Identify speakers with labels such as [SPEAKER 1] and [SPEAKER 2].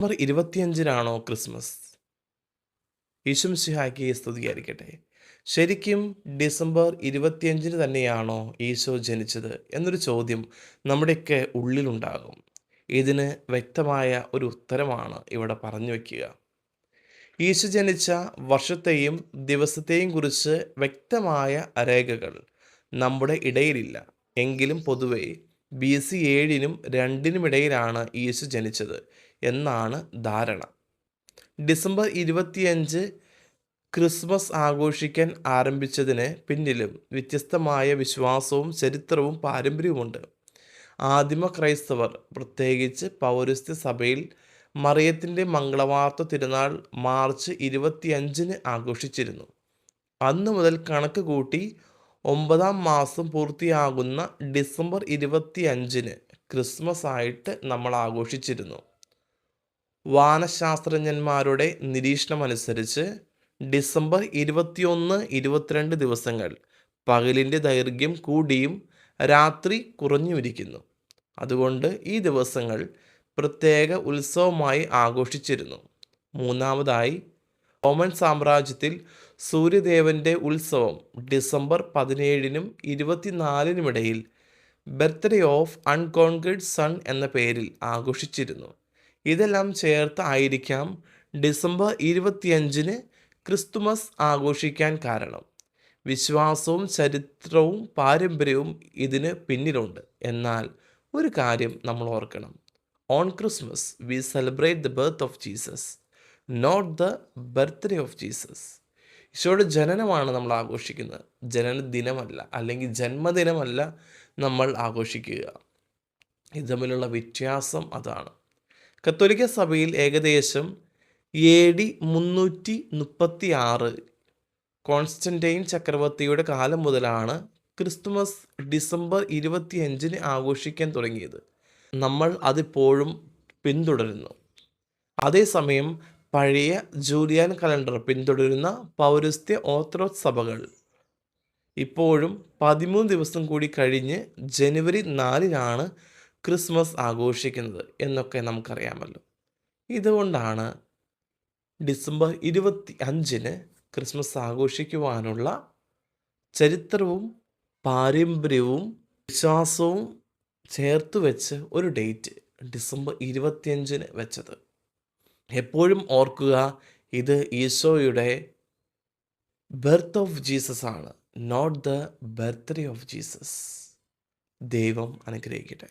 [SPEAKER 1] December 25-നാണോ Christmas? ഈശോമിശിഹായ്ക്ക് സ്തുതിയായിരിക്കട്ടെ. ശരിക്കും December 25-ന് തന്നെയാണോ ഈശോ ജനിച്ചത് എന്നൊരു ചോദ്യം നമ്മുടെയൊക്കെ ഉള്ളിലുണ്ടാകും. ഇതിന് വ്യക്തമായ ഒരു ഉത്തരമാണ് ഇവിടെ പറഞ്ഞു വയ്ക്കുക. ഈശോ ജനിച്ച വർഷത്തെയും ദിവസത്തെയും കുറിച്ച് വ്യക്തമായ രേഖകൾ നമ്മുടെ ഇടയിലില്ല. എങ്കിലും പൊതുവെ BC 7-നും 2-നും ഇടയിലാണ് ഈശോ ജനിച്ചത് എന്നാണ് ധാരണ. ഡിസംബർ 25 ക്രിസ്മസ് ആഘോഷിക്കാൻ ആരംഭിച്ചതിന് പിന്നിലും വ്യത്യസ്തമായ വിശ്വാസവും ചരിത്രവും പാരമ്പര്യവുമുണ്ട്. ആദിമ ക്രൈസ്തവർ, പ്രത്യേകിച്ച് പൗരസ്ത്യ സഭയിൽ, മറിയത്തിൻ്റെ മംഗളവാർത്ത തിരുനാൾ മാർച്ച് 25-ന് ആഘോഷിച്ചിരുന്നു. അന്നു മുതൽ കണക്ക് കൂട്ടി 9-ാം മാസം പൂർത്തിയാകുന്ന ഡിസംബർ 25-ന് ക്രിസ്മസ് ആയിട്ട് നമ്മൾ ആഘോഷിച്ചിരുന്നു. വാനശാസ്ത്രജ്ഞന്മാരുടെ നിരീക്ഷണമനുസരിച്ച് ഡിസംബർ 21, 22 ദിവസങ്ങൾ പകലിൻ്റെ ദൈർഘ്യം കൂടിയും രാത്രി കുറഞ്ഞുമിരിക്കുന്നു. അതുകൊണ്ട് ഈ ദിവസങ്ങൾ പ്രത്യേക ഉത്സവമായി ആഘോഷിച്ചിരുന്നു. മൂന്നാമതായി, റോമൻ സാമ്രാജ്യത്തിൽ സൂര്യദേവൻ്റെ ഉത്സവം ഡിസംബർ 17-നും 24-നും ഇടയിൽ ബർത്ത്ഡേ ഓഫ് അൺകോൺക്വേർഡ് സൺ എന്ന പേരിൽ ആഘോഷിച്ചിരുന്നു. ഇതെല്ലാം ചേർത്ത് ആയിരിക്കാം ഡിസംബർ 25-ന് ക്രിസ്തുമസ് ആഘോഷിക്കാൻ കാരണം. വിശ്വാസവും ചരിത്രവും പാരമ്പര്യവും ഇതിന് പിന്നിലുണ്ട്. എന്നാൽ ഒരു കാര്യം നമ്മൾ ഓർക്കണം. On Christmas we celebrate the birth of Jesus, not the birthday of Jesus. ഈശോയുടെ ജനനമാണ് നമ്മൾ ആഘോഷിക്കുന്നത്, ജനനദിനമല്ല, അല്ലെങ്കിൽ ജന്മദിനമല്ല നമ്മൾ ആഘോഷിക്കുക. ഇത് തമ്മിലുള്ള വ്യത്യാസം അതാണ്. കത്തോലിക്ക സഭയിൽ ഏകദേശം AD 336 കോൺസ്റ്റന്റൈൻ ചക്രവർത്തിയുടെ കാലം മുതലാണ് ക്രിസ്തുമസ് ഡിസംബർ 25-ന് ആഘോഷിക്കാൻ തുടങ്ങിയത്. നമ്മൾ അതിപ്പോഴും പിന്തുടരുന്നു. അതേസമയം പഴയ ജൂലിയൻ കലണ്ടർ പിന്തുടരുന്ന പൗരസ്ത്യ ഓർത്തഡോക്സ് സഭകൾ ഇപ്പോഴും 13 ദിവസം കൂടി കഴിഞ്ഞ് ജനുവരി 4-നാണ് ക്രിസ്മസ് ആഘോഷിക്കുന്നത് എന്നൊക്കെ നമുക്കറിയാമല്ലോ. ഇതുകൊണ്ടാണ് ഡിസംബർ 25-ന് ക്രിസ്മസ് ആഘോഷിക്കുവാനുള്ള ചരിത്രവും പാരമ്പര്യവും വിശ്വാസവും ചേർത്ത് വെച്ച് ഒരു ഡേറ്റ് ഡിസംബർ 25-ന് വെച്ചത്. എപ്പോഴും ഓർക്കുക, ഇത് ഈശോയുടെ ബർത്ത് ഓഫ് ജീസസ് ആണ്, not the birthday of Jesus. ദൈവം അനുഗ്രഹിക്കട്ടെ.